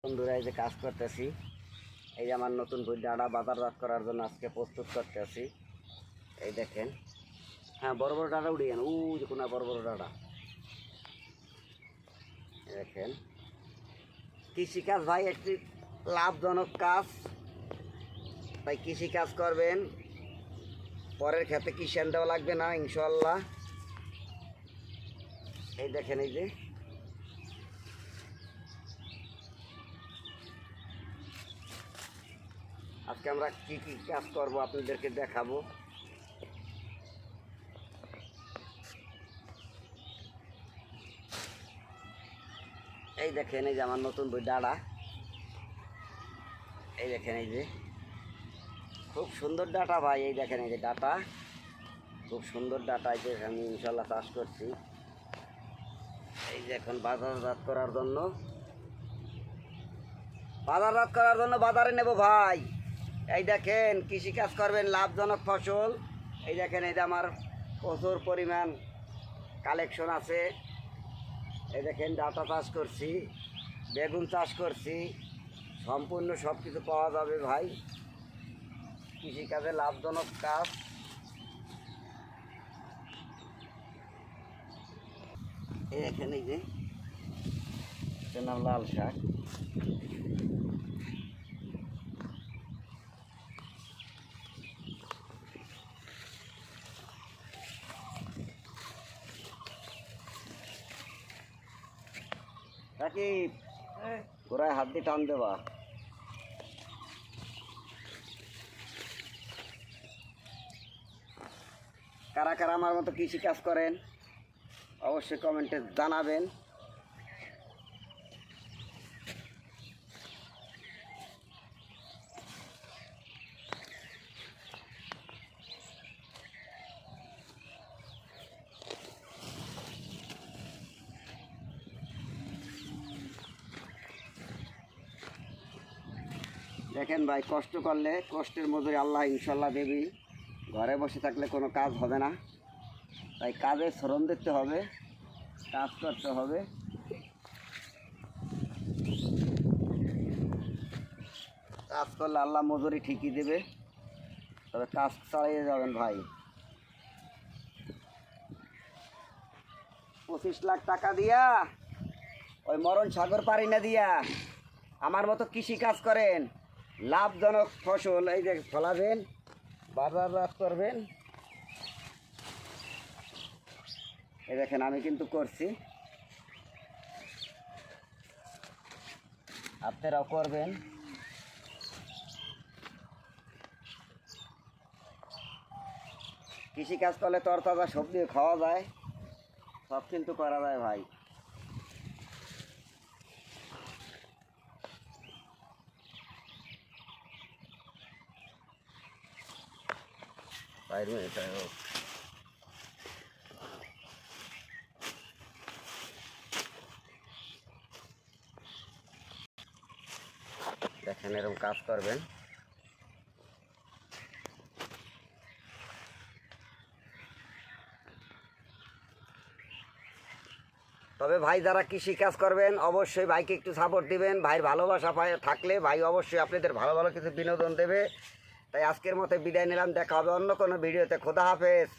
বন্ধুরা এই যে কাজ করতেছি, এই যে আমার নতুন বই ডাঁড়া বাজারজাত করার জন্য আজকে প্রস্তুত করতেছি। এই দেখেন, হ্যাঁ বড় বড় ডাঁড়া উড়িয়ে ও দেখুন না, বড় বড় ডাঁড়া দেখেন। কৃষিকাজ ভাই একটি লাভজনক কাজ, তাই কৃষিকাজ করবেন, পরের ক্ষেতে কিষান দেওয়া লাগবে না ইনশাল্লাহ। এই দেখেন, এই যে আজকে আমরা কি কি কাজ করব আপনাদেরকে দেখাবো। এই দেখেন, এই যে আমার নতুন বই ডাঁড়া, এই দেখেন, এই যে খুব সুন্দর ডাটা ভাই। এই দেখেন, এই যে ডাটা খুব সুন্দর ডাটা, এই যে আমি ইনশাল্লাহ চাষ করছি। এই যে এখন বাজারজাত করার জন্য বাজারে নেব ভাই। এই দেখেন, কৃষিকাজ করবেন, লাভজনক ফসল। এই দেখেন, এই যে আমার প্রচুর পরিমাণ কালেকশন আছে। এই দেখেন, ডাটা চাষ করছি, বেগুন চাষ করছি, সম্পূর্ণ সব কিছু পাওয়া যাবে ভাই। কৃষিকাজে লাভজনক কাজ। এই দেখেন, এই যে এটার নাম লাল শাক। নাকি গোড়ায় হাত দিয়ে টান দেবা। কারা কারা আমার মতো কৃষিকাজ করেন অবশ্যই কমেন্টে জানাবেন। দেখেন ভাই, কষ্ট করলে কষ্টের মজুরি আল্লাহ ইনশাল্লাহ দেবী। ঘরে বসে থাকলে কোনো কাজ হবে না, তাই কাজে শ্রম দিতে হবে, কাজ করতে হবে। কাজ করলে আল্লাহ মজুরি ঠিকই দেবে, তবে কাজ চালিয়ে যাবেন ভাই। 25 লাখ টাকা দিয়া ওই মরণ সাগর পারি না দিয়া আমার মতো কৃষি কাজ করেন, লাভজনক ফসল এই যে ফলাবেন, বাজারজাত করবেন। এই দেখেন, আমি কিন্তু করছি, আপনারাও করবেন। কৃষিকাজ করলে তরতাজা সবজি খাওয়া যায়, সব কিন্তু করা যায় ভাই। দেখেন, এরকম কাজ করবেন। তবে ভাই, যারা কৃষি কাজ করবেন অবশ্যই ভাইকে একটু সাপোর্ট দিবেন। ভাইয়ের ভালোবাসা থাকলে ভাই অবশ্যই আপনাদের ভালো ভালো কিছু বিনোদন দেবে। তাই আজকের মতো বিদায় নিলাম, দেখা হবে অন্য কোনো ভিডিওতে। খোদা হাফেজ।